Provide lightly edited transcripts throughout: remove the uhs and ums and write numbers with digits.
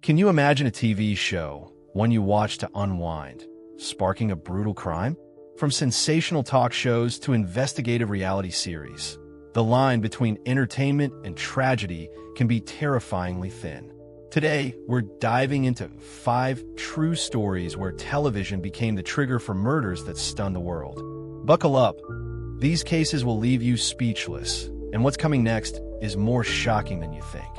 Can you imagine a TV show, one you watch to unwind, sparking a brutal crime? From sensational talk shows to investigative reality series, the line between entertainment and tragedy can be terrifyingly thin. Today, we're diving into 5 true stories where television became the trigger for murders that stunned the world. Buckle up. These cases will leave you speechless, and what's coming next is more shocking than you think.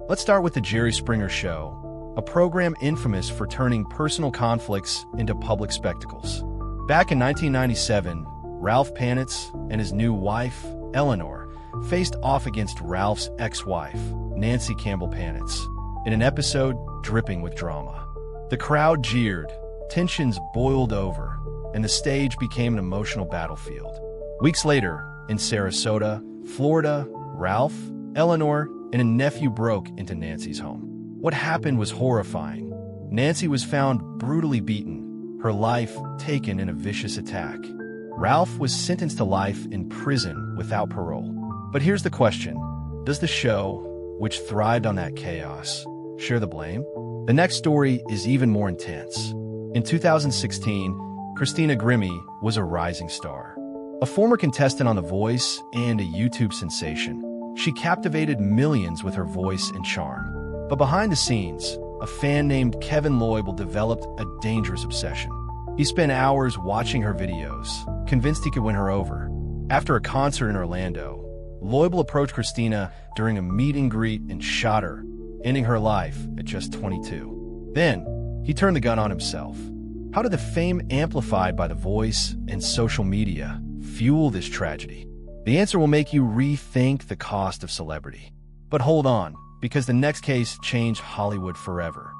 Let's start with The Jerry Springer Show, a program infamous for turning personal conflicts into public spectacles. Back in 1997, Ralph Panitz and his new wife, Eleanor, faced off against Ralph's ex-wife, Nancy Campbell Panitz, in an episode dripping with drama. The crowd jeered, tensions boiled over, and the stage became an emotional battlefield. Weeks later, in Sarasota, Florida, Ralph, Eleanor, and a nephew broke into Nancy's home. What happened was horrifying. Nancy was found brutally beaten, her life taken in a vicious attack. Ralph was sentenced to life in prison without parole. But here's the question: does the show, which thrived on that chaos, share the blame? The next story is even more intense. In 2016, Christina Grimmie was a rising star. A former contestant on The Voice and a YouTube sensation, she captivated millions with her voice and charm. But behind the scenes, a fan named Kevin Loibl developed a dangerous obsession. He spent hours watching her videos, convinced he could win her over. After a concert in Orlando, Loibl approached Christina during a meet and greet and shot her, ending her life at just 22. Then, he turned the gun on himself. How did the fame amplified by The Voice and social media fuel this tragedy? The answer will make you rethink the cost of celebrity. But hold on, because the next case changed Hollywood forever.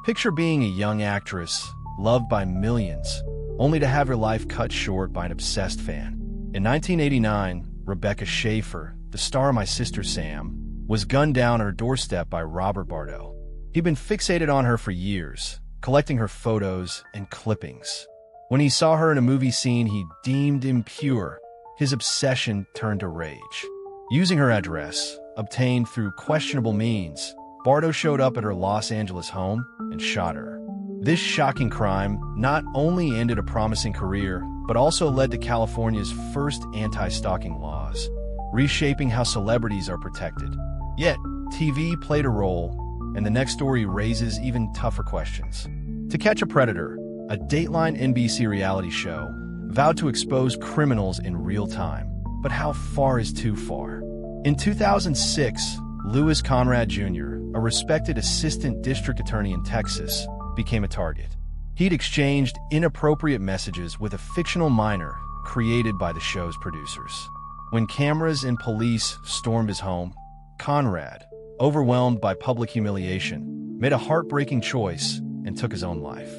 Picture being a young actress, loved by millions, only to have her life cut short by an obsessed fan. In 1989, Rebecca Schaeffer, the star of My Sister Sam, was gunned down on her doorstep by Robert Bardot. He'd been fixated on her for years, collecting her photos and clippings. When he saw her in a movie scene he deemed impure, his obsession turned to rage. Using her address, obtained through questionable means, Bardot showed up at her Los Angeles home and shot her. This shocking crime not only ended a promising career, but also led to California's first anti-stalking laws, reshaping how celebrities are protected. Yet, TV played a role, and the next story raises even tougher questions. To Catch a Predator, a Dateline NBC reality show, vowed to expose criminals in real time. But how far is too far? In 2006, Louis Conrad Jr., a respected assistant district attorney in Texas, became a target. He'd exchanged inappropriate messages with a fictional minor created by the show's producers. When cameras and police stormed his home, Conrad, overwhelmed by public humiliation, made a heartbreaking choice and took his own life.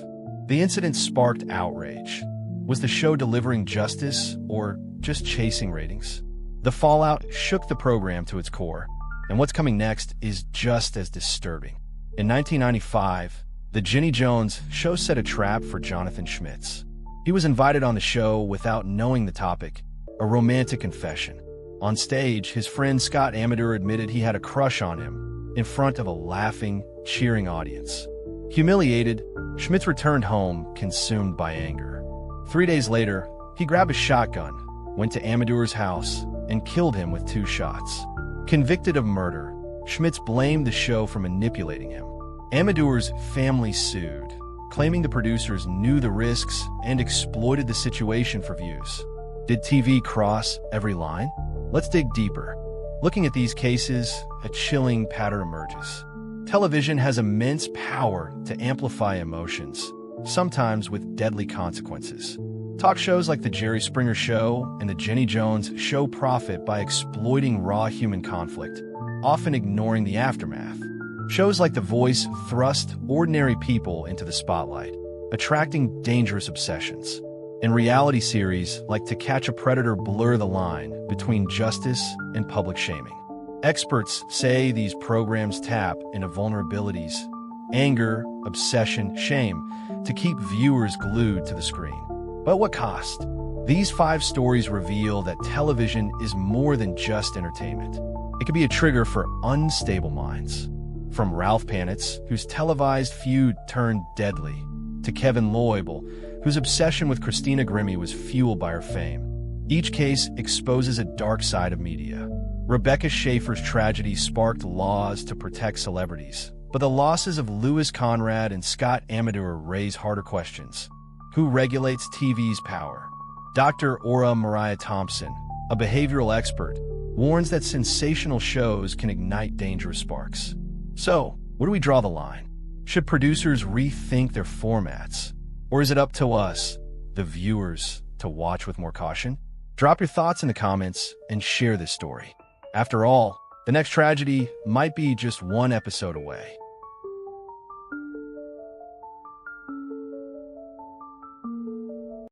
The incident sparked outrage. Was the show delivering justice or just chasing ratings? The fallout shook the program to its core, and what's coming next is just as disturbing. In 1995, The Jenny Jones Show set a trap for Jonathan Schmitz. He was invited on the show without knowing the topic, a romantic confession. On stage, his friend Scott Amador admitted he had a crush on him in front of a laughing, cheering audience. Humiliated, Schmitz returned home, consumed by anger. 3 days later, he grabbed a shotgun, went to Amador's house, and killed him with 2 shots. Convicted of murder, Schmitz blamed the show for manipulating him. Amador's family sued, claiming the producers knew the risks and exploited the situation for views. Did TV cross every line? Let's dig deeper. Looking at these cases, a chilling pattern emerges. Television has immense power to amplify emotions, sometimes with deadly consequences. Talk shows like The Jerry Springer Show and The Jenny Jones Show profit by exploiting raw human conflict, often ignoring the aftermath. Shows like The Voice thrust ordinary people into the spotlight, attracting dangerous obsessions. And reality series like To Catch a Predator blur the line between justice and public shaming. Experts say these programs tap into vulnerabilities, anger, obsession, shame, to keep viewers glued to the screen. But what cost? These 5 stories reveal that television is more than just entertainment. It can be a trigger for unstable minds. From Ralph Panitz, whose televised feud turned deadly, to Kevin Loibl, whose obsession with Christina Grimmie was fueled by her fame. Each case exposes a dark side of media. Rebecca Schaefer's tragedy sparked laws to protect celebrities, but the losses of Louis Conrad and Scott Amador raise harder questions. Who regulates TV's power? Dr. Ora Mariah Thompson, a behavioral expert, warns that sensational shows can ignite dangerous sparks. So, where do we draw the line? Should producers rethink their formats? Or is it up to us, the viewers, to watch with more caution? Drop your thoughts in the comments and share this story. After all, the next tragedy might be just one episode away.